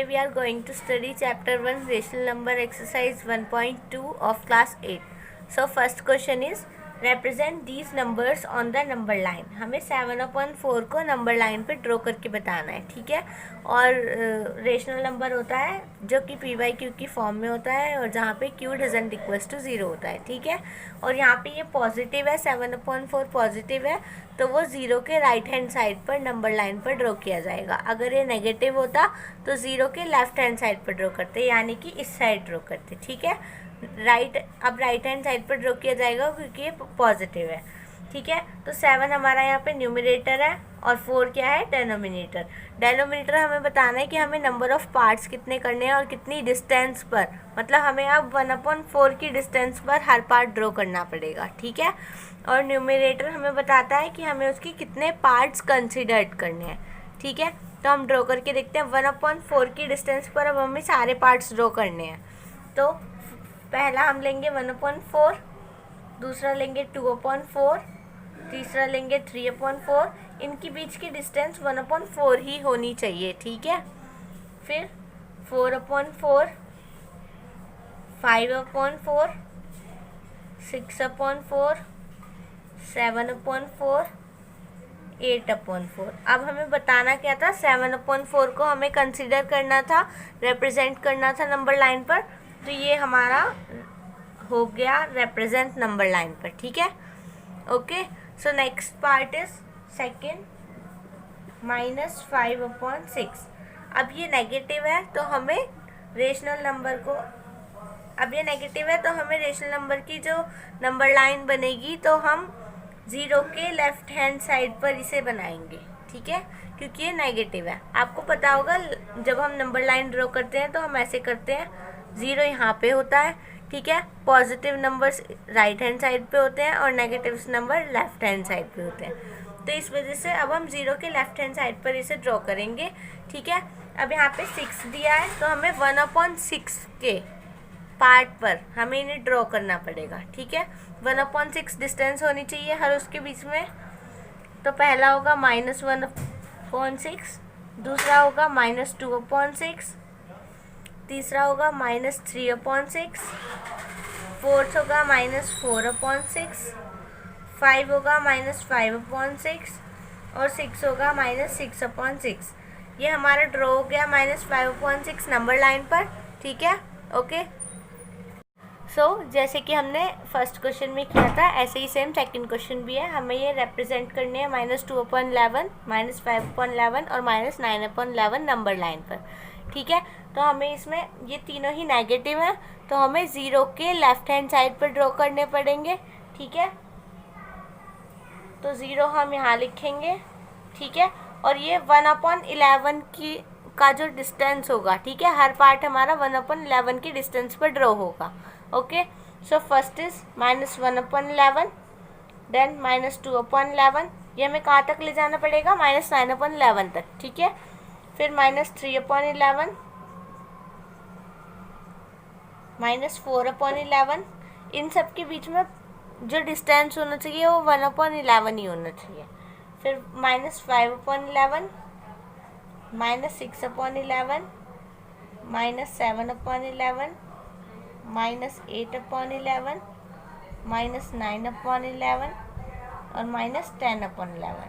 Today we are going to study chapter 1 rational number exercise 1.2 of class 8. So first question is represent these numbers on the number line. हमें 7/4 को number line पे draw करके बताना है, ठीक है। और रेशनल नंबर होता है जो कि पी बाई क्यू की फॉर्म में होता है और जहाँ पे क्यू डजंट इक्वल्स टू 0 होता है, ठीक है। और यहाँ पे ये पॉजिटिव है, 7/4 पॉजिटिव है तो वो 0 के राइट हैंड साइड पर नंबर लाइन पर ड्रॉ किया जाएगा। अगर ये नेगेटिव होता तो 0 के लेफ्ट हैंड साइड पर ड्रॉ करते, यानी कि इस साइड ड्रॉ करते, ठीक है। अब राइट हैंड साइड पर ड्रॉ किया जाएगा क्योंकि ये पॉजिटिव है, ठीक है। तो 7 हमारा यहाँ पे न्यूमरेटर है और 4 क्या है, डेनोमिनेटर। डेनोमिनेटर हमें बताना है कि हमें नंबर ऑफ पार्ट्स कितने करने हैं और कितनी डिस्टेंस पर, मतलब हमें अब 1/4 की डिस्टेंस पर हर पार्ट ड्रॉ करना पड़ेगा, ठीक है। और न्यूमरेटर हमें बताता है कि हमें उसकी कितने पार्ट्स कंसिडर्ड करने हैं, ठीक है। तो हम ड्रॉ करके देखते हैं 1/4 की डिस्टेंस पर अब हमें सारे पार्ट्स ड्रॉ करने हैं। तो पहला हम लेंगे 1/4, दूसरा लेंगे 2/4, तीसरा लेंगे 3/4। इनके बीच की डिस्टेंस 1/4 ही होनी चाहिए, ठीक है। फिर 4/4, 5/4, 6/4, 7/4, 8/4। अब हमें बताना क्या था, 7/4 को हमें कंसीडर करना था, रिप्रेजेंट करना था नंबर लाइन पर। तो ये हमारा हो गया रिप्रेजेंट नंबर लाइन पर, ठीक है। Okay, so next part is second, -5/6। अब ये नेगेटिव है तो हमें रेशनल नंबर को, अब ये नेगेटिव है तो हमें रेशनल नंबर की जो नंबर लाइन बनेगी तो हम 0 के लेफ्ट हैंड साइड पर इसे बनाएंगे, ठीक है, क्योंकि ये नेगेटिव है। आपको पता होगा जब हम नंबर लाइन ड्रॉ करते हैं तो हम ऐसे करते हैं, 0 यहाँ पे होता है, ठीक है। Positive numbers right hand side पे होते हैं और negative number left hand side पे होते हैं। तो इस वजह से अब हम 0 के लेफ्ट हैंड साइड पर इसे ड्रॉ करेंगे, ठीक है। अब यहाँ पे 6 दिया है तो हमें 1/6 के पार्ट पर हमें इन्हें ड्रॉ करना पड़ेगा, ठीक है। 1/6 डिस्टेंस होनी चाहिए हर उसके बीच में। तो पहला होगा -1/6, दूसरा होगा -2/6, तीसरा होगा -3/6, फोर्थ होगा -4/6, 5 होगा -5/6 और 6 होगा -6/6। ये हमारा ड्रॉ हो गया -5/6 नंबर लाइन पर, ठीक है। ओके, सो जैसे कि हमने फर्स्ट क्वेश्चन में किया था ऐसे ही सेम सेकंड क्वेश्चन भी है। हमें ये रिप्रेजेंट करने हैं -2/11, -5/11 और -9/11 नंबर लाइन पर, ठीक है। तो हमें इसमें ये तीनों ही नेगेटिव हैं तो हमें 0 के लेफ्ट हैंड साइड पर ड्रॉ करने पड़ेंगे, ठीक है। तो 0 हम यहाँ लिखेंगे, ठीक है। और ये 1/11 की का जो डिस्टेंस होगा, ठीक है, हर पार्ट हमारा 1/11 की डिस्टेंस पर ड्रॉ होगा। Okay, so first is -1/11, then -2/11, ये हमें कहाँ तक ले जाना पड़ेगा, -9/11 तक, ठीक है। फिर -3/11, -4/11। इन सब के बीच में जो डिस्टेंस होना चाहिए वो 1/11 ही होना चाहिए। फिर -5/11, -6/11, -7/11, -8/11, -9/11 और -10/11।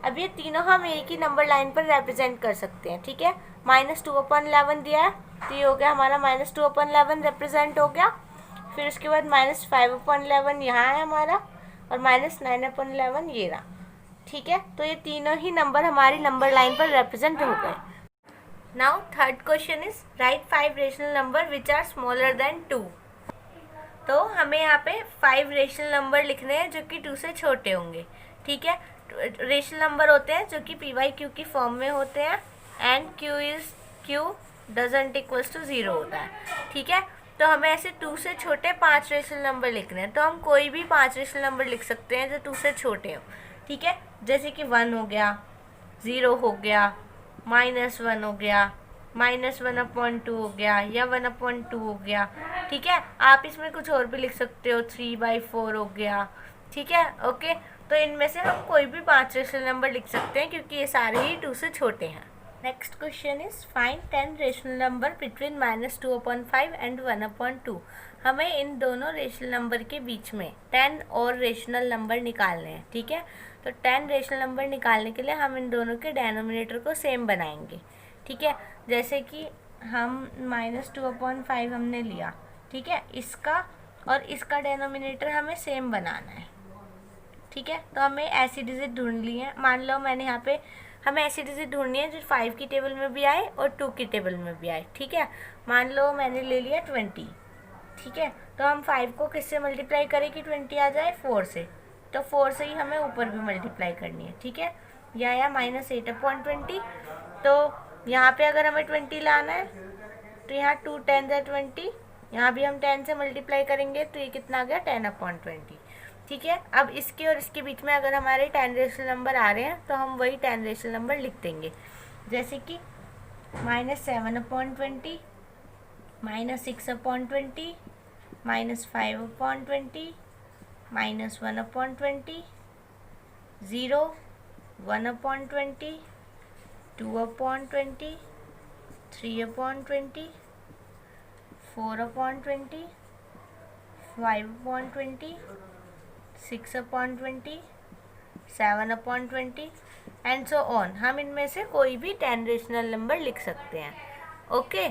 अब ये तीनों हम एक ही नंबर लाइन पर रिप्रेजेंट कर सकते हैं, ठीक है। -2/11 दिया है तो ये हो गया हमारा -2/11 रिप्रेजेंट हो गया। फिर उसके बाद -5/11 यहाँ है हमारा और -9/11 ये रहा, ठीक है। तो ये तीनों ही नंबर हमारी नंबर लाइन पर रिप्रेजेंट हो गए। Now third question is write 5 rational number which are smaller than 2। तो हमें यहाँ पे 5 रेशनल नंबर लिखने हैं जो कि 2 से छोटे होंगे, ठीक है। रेशनल नंबर होते हैं जो कि पी बाई क्यू की फॉर्म में होते हैं and Q doesn't equals to 0 होता है, ठीक है। तो हमें ऐसे 2 से छोटे 5 रेशनल नंबर लिखने हैं। तो हम कोई भी 5 रेशनल नंबर लिख सकते हैं जो 2 से छोटे हो, ठीक है। जैसे कि 1 हो गया, 0 हो गया, -1 हो गया, -1/2 हो गया या 1/2 हो गया, ठीक है। आप इसमें कुछ और भी लिख सकते हो, 3/4 हो गया, ठीक है। ओके, तो इनमें से हम कोई भी 5 रेशनल नंबर लिख सकते हैं क्योंकि ये सारे ही 2 से छोटे हैं। Next question is find 10 rational number between -2/5 and 1/2। हमें इन दोनों रेशनल नंबर के बीच में 10 और रेशनल नंबर निकालने हैं, ठीक है। तो 10 रेशनल नंबर निकालने के लिए हम इन दोनों के डेनोमिनेटर को सेम बनाएंगे, ठीक है। जैसे कि हम -2/5 हमने लिया, ठीक है, इसका और इसका डेनोमिनेटर हमें सेम बनाना है, ठीक है। तो हमें ऐसी डिजिट ढूंढ ली है। मान लो मैंने यहाँ पे हमें ऐसी डिजिट ढूंढनी है जो 5 की टेबल में भी आए और 2 की टेबल में भी आए, ठीक है। मान लो मैंने ले लिया 20, ठीक है। तो हम 5 को किससे मल्टीप्लाई करें कि 20 आ जाए? 4 से। तो 4 से ही हमें ऊपर भी मल्टीप्लाई करनी है, ठीक है। यह आया -8/20। तो यहाँ पे अगर हमें 20 लाना है तो यहाँ 2 10 या 20, यहाँ भी हम 10 से मल्टीप्लाई करेंगे तो ये कितना आ गया? 10/20, ठीक है। अब इसके और इसके बीच में अगर हमारे 10 रेशनल नंबर आ रहे हैं तो हम वही 10 रेशनल नंबर लिख देंगे, जैसे कि -7/20, -6/20, -5/20, -1/20, 0, 1/20, 2/20, 3/20, 4/20, 5/20, 6/20, 7/20 एंड सो ऑन। हम इनमें से कोई भी 10 रेशनल नंबर लिख सकते हैं, ओके।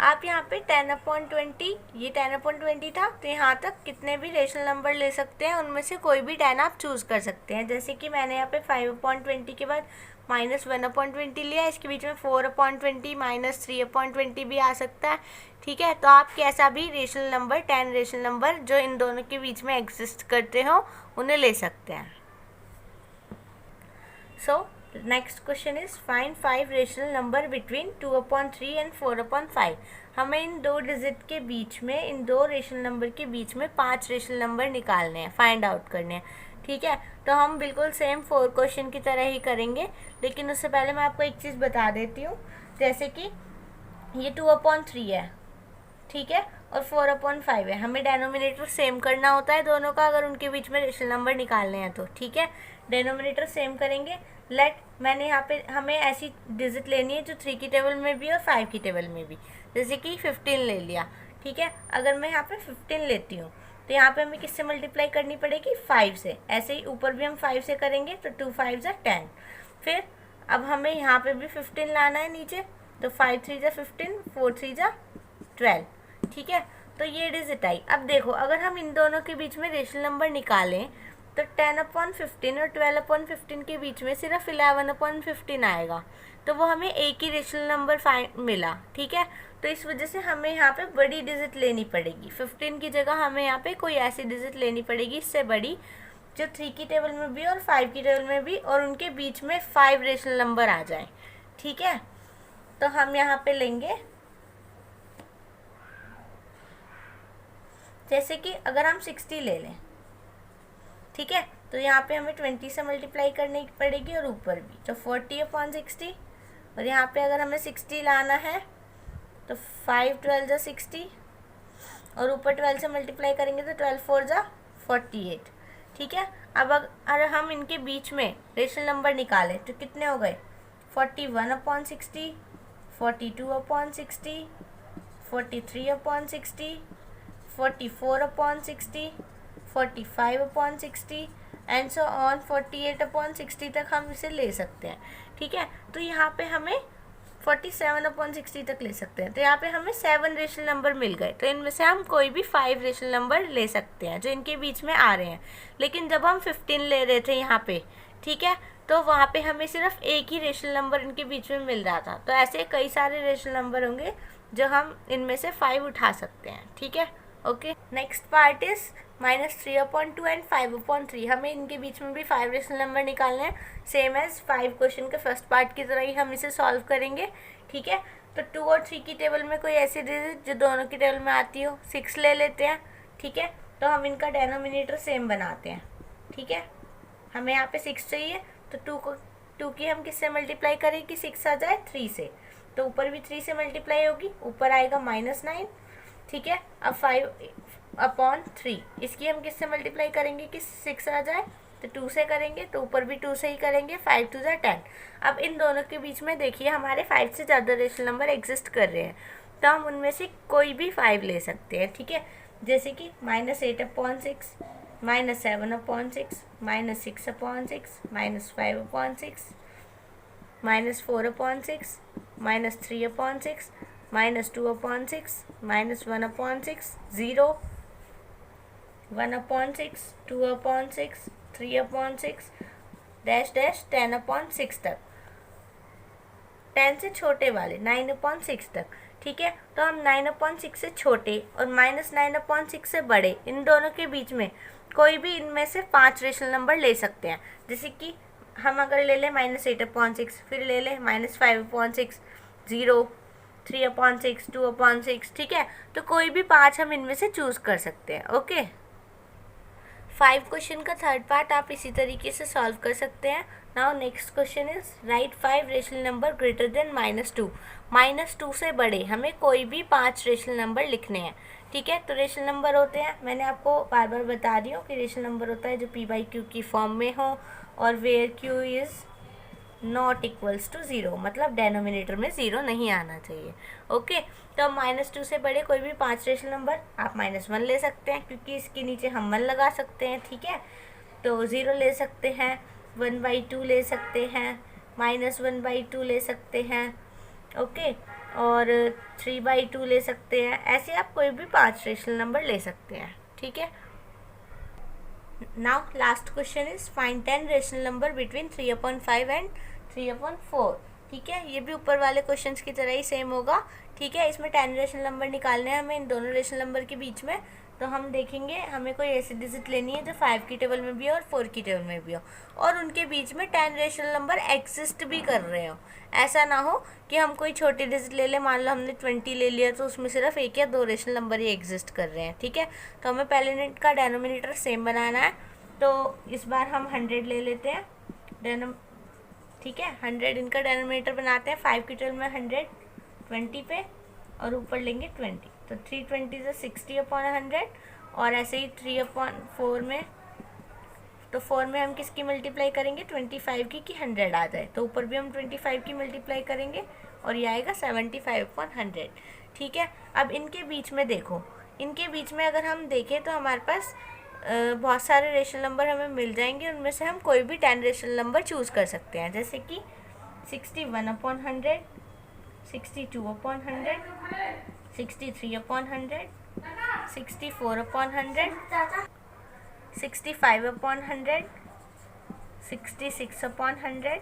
आप यहाँ पे 10/20, ये 10/20 था, तो यहाँ तक कितने भी रेशनल नंबर ले सकते हैं, उनमें से कोई भी 10 आप चूज़ कर सकते हैं। जैसे कि मैंने यहाँ पे 5/20 के बाद -1/20 लिया, इसके बीच में 4/20 -3/20 भी आ सकता है, ठीक है। तो आप कैसा भी रेशनल नंबर 10 रेशनल नंबर जो इन दोनों के बीच में एग्जिस्ट करते हो उन्हें ले सकते हैं। So next question is find 5 rational number between 2/3 and 4/5। हमें इन दो डिजिट के बीच में, इन दो रेशनल नंबर के बीच में 5 रेशनल नंबर निकालने हैं, फाइंड आउट करने हैं, ठीक है। तो हम बिल्कुल सेम 4 क्वेश्चन की तरह ही करेंगे, लेकिन उससे पहले मैं आपको एक चीज़ बता देती हूँ। जैसे कि ये 2/3 है, ठीक है, और 4/5 है। हमें डेनोमिनेटर सेम करना होता है दोनों का, अगर उनके बीच में रेशनल नंबर निकालने हैं तो, ठीक है। डेनोमिनेटर सेम करेंगे। मैंने यहाँ पे हमें ऐसी डिजिट लेनी है जो 3 की टेबल में भी और 5 की टेबल में भी। जैसे कि 15 ले लिया, ठीक है। अगर मैं यहाँ पे 15 लेती हूँ तो यहाँ पे हमें किससे मल्टीप्लाई करनी पड़ेगी? 5 से। ऐसे ही ऊपर भी हम 5 से करेंगे तो 2 5 = 10। फिर अब हमें यहाँ पे भी 15 लाना है नीचे, तो 5 3 = 15, 4 3 = 12, ठीक है। तो ये डिजिट आई। अब देखो, अगर हम इन दोनों के बीच में रेशनल नंबर निकालें तो 10/15 और 12/15 के बीच में सिर्फ 11/15 आएगा, तो वो हमें एक ही रेशनल नंबर मिला, ठीक है। तो इस वजह से हमें यहाँ पे बड़ी डिजिट लेनी पड़ेगी। 15 की जगह हमें यहाँ पे कोई ऐसी डिजिट लेनी पड़ेगी इससे बड़ी, जो 3 की टेबल में भी और 5 की टेबल में भी और उनके बीच में 5 रेशनल नंबर आ जाए, ठीक है। तो हम यहाँ पे लेंगे, जैसे कि अगर हम 60 ले लें, ठीक है, तो यहाँ पे हमें 20 से मल्टीप्लाई करनी पड़ेगी और ऊपर भी, तो 40/60। और यहाँ पे अगर हमें 60 लाना है तो 5 12 = 60, और ऊपर 12 से मल्टीप्लाई करेंगे तो 12 4 = 48, ठीक है। अब अगर हम इनके बीच में रेशनल नंबर निकालें तो कितने हो गए? 41/60, 42/60, 43/60, 44/60, 45/60 एंड सो ऑन 48/60 तक हम इसे ले सकते हैं, ठीक है। तो यहाँ पे हमें 47/60 तक ले सकते हैं। तो यहाँ पे हमें 7 रेशनल नंबर मिल गए। तो इनमें से हम कोई भी 5 रेशनल नंबर ले सकते हैं जो इनके बीच में आ रहे हैं। लेकिन जब हम 15 ले रहे थे यहाँ पे, ठीक है, तो वहाँ पे हमें सिर्फ एक ही रेशनल नंबर इनके बीच में मिल रहा था। तो ऐसे कई सारे रेशनल नंबर होंगे जो हम इनमें से 5 उठा सकते हैं, ठीक है, okay. Next part is -3/2 and 5/3। हमें इनके बीच में भी 5 रेशनल नंबर निकालने हैं, सेम एज 5 क्वेश्चन के फर्स्ट पार्ट की तरह ही हम इसे सॉल्व करेंगे, ठीक है। तो 2 और 3 की टेबल में कोई ऐसी डिजिट जो दोनों की टेबल में आती हो, 6 ले लेते हैं, ठीक है। तो हम इनका डेनोमिनेटर सेम बनाते हैं, ठीक है। हमें यहाँ पे 6 चाहिए, तो 2 की हम किससे मल्टीप्लाई करें कि 6 आ जाए? 3 से। तो ऊपर भी 3 से मल्टीप्लाई होगी, ऊपर आएगा -9, ठीक है। अब 5/3 इसकी हम किससे मल्टीप्लाई करेंगे कि 6 आ जाए? तो 2 से करेंगे तो ऊपर भी 2 से ही करेंगे, 5 2 10। अब इन दोनों के बीच में देखिए हमारे 5 से ज़्यादा रेशनल नंबर एग्जिस्ट कर रहे हैं, तो हम उनमें से कोई भी 5 ले सकते हैं, ठीक है। जैसे कि -8/6, -7/6, -6/6, -5/6, -4/6, -3/6, -2/6, -1/6, 0, 1/6, 2/6, 3/6, डैश डैश 10/6 तक, 10 से छोटे वाले 9/6 तक, ठीक है। तो हम 9/6 से छोटे और -9/6 से बड़े, इन दोनों के बीच में कोई भी इनमें से 5 रेशनल नंबर ले सकते हैं। जैसे कि हम अगर ले लें -8/6, फिर ले लें -5/6, 0, 3/6, 2/6, ठीक है। तो कोई भी 5 हम इनमें से चूज़ कर सकते हैं, ओके। 5 क्वेश्चन का थर्ड पार्ट आप इसी तरीके से सॉल्व कर सकते हैं। Now next question is write 5 rational number greater than -2। -2 से बड़े हमें कोई भी 5 रेशनल नंबर लिखने हैं, ठीक है। तो रेशनल नंबर होते हैं, मैंने आपको बार बार बता रही हूँ कि रेशनल नंबर होता है जो p/q की फॉर्म में हो और where q is not equals to 0, मतलब डेनोमिनेटर में 0 नहीं आना चाहिए, ओके। तो अब -2 से बड़े कोई भी 5 रेशनल नंबर, आप -1 ले सकते हैं क्योंकि इसके नीचे हम 1 लगा सकते हैं, ठीक है। तो 0 ले सकते हैं, 1/2 ले सकते हैं, -1/2 ले सकते हैं, ओके, और 3/2 ले सकते हैं। ऐसे आप कोई भी 5 रेशनल नंबर ले सकते हैं, ठीक है। Now last question is find 10 rational number between 3/5 and 3/4, ठीक है। ये भी ऊपर वाले क्वेश्चंस की तरह ही सेम होगा, ठीक है। इसमें 10 रेशनल नंबर निकालने हैं हमें इन दोनों रेशनल नंबर के बीच में। तो हम देखेंगे हमें कोई ऐसी डिजिट लेनी है जो 5 की टेबल में भी हो और 4 की टेबल में भी हो, और उनके बीच में 10 रेशनल नंबर एग्जिस्ट भी कर रहे हो। ऐसा ना हो कि हम कोई छोटी डिजिट ले लें, मान लो हमने 20 ले लिया तो उसमें सिर्फ 1 या 2 रेशनल नंबर ही एग्जिस्ट कर रहे हैं, ठीक है। तो हमें पहले यूनिट का डेनोमिनेटर सेम बनाना है, तो इस बार हम 100 ले लेते हैं, ठीक है। 100 इनका डेनोमिनेटर बनाते हैं, 5 की टेबल में 100 20 पे और ऊपर लेंगे 20, तो 320 से 60/100, और ऐसे ही 3/4 में, तो 4 में हम किसकी मल्टीप्लाई करेंगे 25 की कि 100 आ जाए, तो ऊपर भी हम 25 की मल्टीप्लाई करेंगे और ये आएगा 75/100, ठीक है। अब इनके बीच में देखो, इनके बीच में अगर हम देखें तो हमारे पास बहुत सारे रेशनल नंबर हमें मिल जाएंगे, उनमें से हम कोई भी 10 रेशनल नंबर चूज़ कर सकते हैं। जैसे कि 61/100, 62/100, 63/100, 64/100, 65/100, 66/100,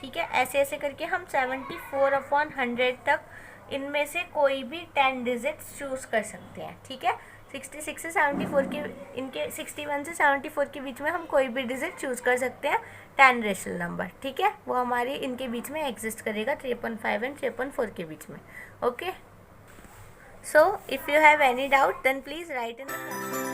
ठीक है। ऐसे ऐसे करके हम 74/100 तक इनमें से कोई भी 10 डिजिट्स चूज़ कर सकते हैं, ठीक है। 66 से 74 के, इनके 61 से 74 के बीच में हम कोई भी डिजिट चूज़ कर सकते हैं 10 रेशनल नंबर, ठीक है। वो हमारी इनके बीच में एग्जिस्ट करेगा 3/5 एंड 3/4 के बीच में, okay. So if you have any doubt then please write in the comment.